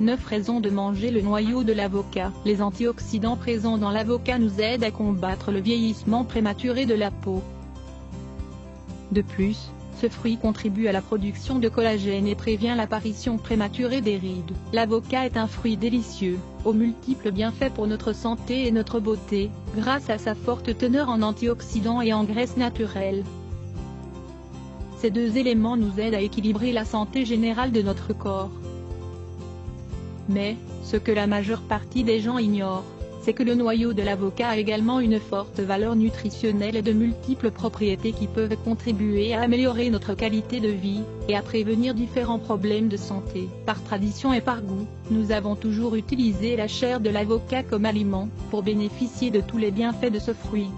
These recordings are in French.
9 raisons de manger le noyau de l'avocat. Les antioxydants présents dans l'avocat nous aident à combattre le vieillissement prématuré de la peau. De plus, ce fruit contribue à la production de collagène et prévient l'apparition prématurée des rides. L'avocat est un fruit délicieux, aux multiples bienfaits pour notre santé et notre beauté, grâce à sa forte teneur en antioxydants et en graisses naturelles. Ces deux éléments nous aident à équilibrer la santé générale de notre corps. Mais, ce que la majeure partie des gens ignorent, c'est que le noyau de l'avocat a également une forte valeur nutritionnelle et de multiples propriétés qui peuvent contribuer à améliorer notre qualité de vie, et à prévenir différents problèmes de santé. Par tradition et par goût, nous avons toujours utilisé la chair de l'avocat comme aliment, pour bénéficier de tous les bienfaits de ce fruit.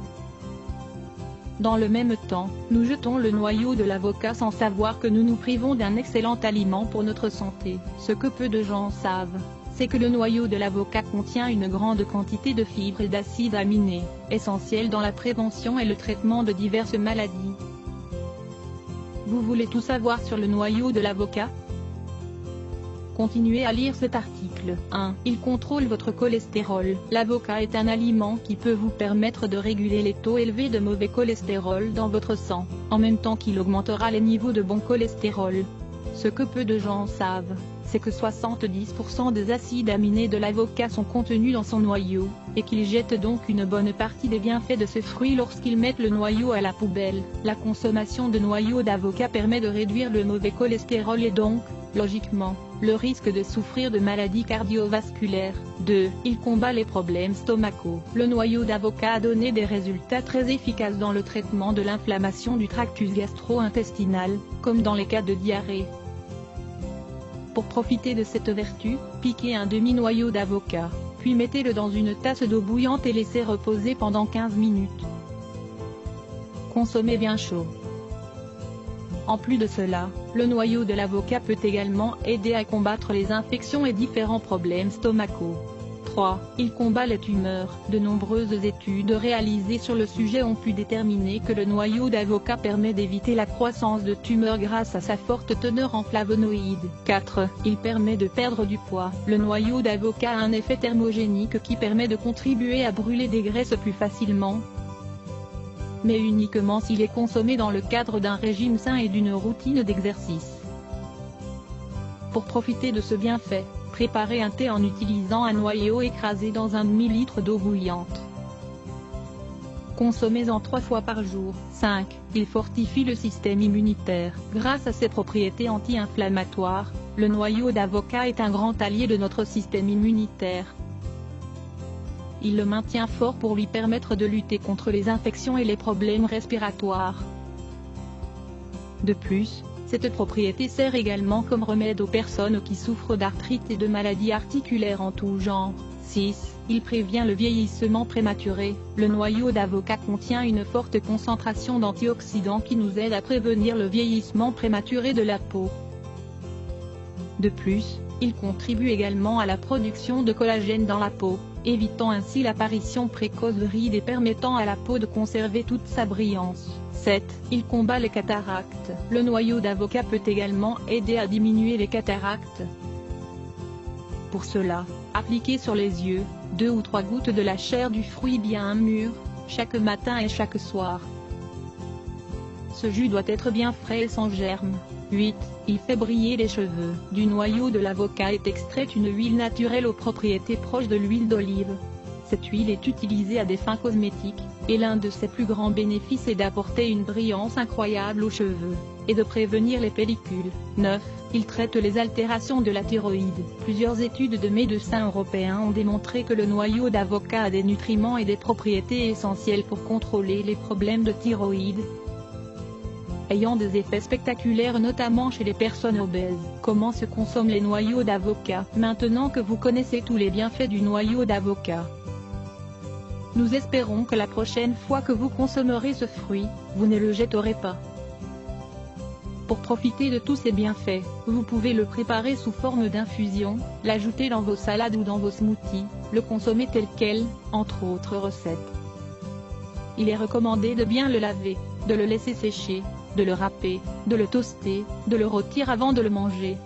Dans le même temps, nous jetons le noyau de l'avocat sans savoir que nous nous privons d'un excellent aliment pour notre santé. Ce que peu de gens savent, c'est que le noyau de l'avocat contient une grande quantité de fibres et d'acides aminés, essentiels dans la prévention et le traitement de diverses maladies. Vous voulez tout savoir sur le noyau de l'avocat? Continuez à lire cet article. 1. Il contrôle votre cholestérol. L'avocat est un aliment qui peut vous permettre de réguler les taux élevés de mauvais cholestérol dans votre sang, en même temps qu'il augmentera les niveaux de bon cholestérol. Ce que peu de gens savent, c'est que 70% des acides aminés de l'avocat sont contenus dans son noyau, et qu'ils jettent donc une bonne partie des bienfaits de ce fruit lorsqu'ils mettent le noyau à la poubelle. La consommation de noyau d'avocat permet de réduire le mauvais cholestérol et donc, logiquement, le risque de souffrir de maladies cardiovasculaires. 2. Il combat les problèmes stomacaux. Le noyau d'avocat a donné des résultats très efficaces dans le traitement de l'inflammation du tractus gastro-intestinal, comme dans les cas de diarrhée. Pour profiter de cette vertu, piquez un demi-noyau d'avocat, puis mettez-le dans une tasse d'eau bouillante et laissez reposer pendant 15 minutes. Consommez bien chaud. En plus de cela, le noyau de l'avocat peut également aider à combattre les infections et différents problèmes stomacaux. 3. Il combat les tumeurs. De nombreuses études réalisées sur le sujet ont pu déterminer que le noyau d'avocat permet d'éviter la croissance de tumeurs grâce à sa forte teneur en flavonoïdes. 4. Il permet de perdre du poids. Le noyau d'avocat a un effet thermogénique qui permet de contribuer à brûler des graisses plus facilement, mais uniquement s'il est consommé dans le cadre d'un régime sain et d'une routine d'exercice. Pour profiter de ce bienfait, préparez un thé en utilisant un noyau écrasé dans un demi-litre d'eau bouillante. Consommez-en 3 fois par jour. 5. Il fortifie le système immunitaire. Grâce à ses propriétés anti-inflammatoires, le noyau d'avocat est un grand allié de notre système immunitaire. Il le maintient fort pour lui permettre de lutter contre les infections et les problèmes respiratoires. De plus, cette propriété sert également comme remède aux personnes qui souffrent d'arthrite et de maladies articulaires en tout genre. 6. Il prévient le vieillissement prématuré. Le noyau d'avocat contient une forte concentration d'antioxydants qui nous aident à prévenir le vieillissement prématuré de la peau. De plus, il contribue également à la production de collagène dans la peau, évitant ainsi l'apparition précoce de rides et permettant à la peau de conserver toute sa brillance. 7. Il combat les cataractes. Le noyau d'avocat peut également aider à diminuer les cataractes. Pour cela, appliquez sur les yeux 2 ou 3 gouttes de la chair du fruit bien mûr, chaque matin et chaque soir. Ce jus doit être bien frais et sans germes. 8. Il fait briller les cheveux. Du noyau de l'avocat est extraite une huile naturelle aux propriétés proches de l'huile d'olive. Cette huile est utilisée à des fins cosmétiques, et l'un de ses plus grands bénéfices est d'apporter une brillance incroyable aux cheveux, et de prévenir les pellicules. 9. Il traite les altérations de la thyroïde. Plusieurs études de médecins européens ont démontré que le noyau d'avocat a des nutriments et des propriétés essentielles pour contrôler les problèmes de thyroïde, ayant des effets spectaculaires notamment chez les personnes obèses. Comment se consomment les noyaux d'avocat? Maintenant que vous connaissez tous les bienfaits du noyau d'avocat, nous espérons que la prochaine fois que vous consommerez ce fruit, vous ne le jetterez pas. Pour profiter de tous ces bienfaits, vous pouvez le préparer sous forme d'infusion, l'ajouter dans vos salades ou dans vos smoothies, le consommer tel quel, entre autres recettes. Il est recommandé de bien le laver, de le laisser sécher, de le râper, de le toaster, de le rôtir avant de le manger.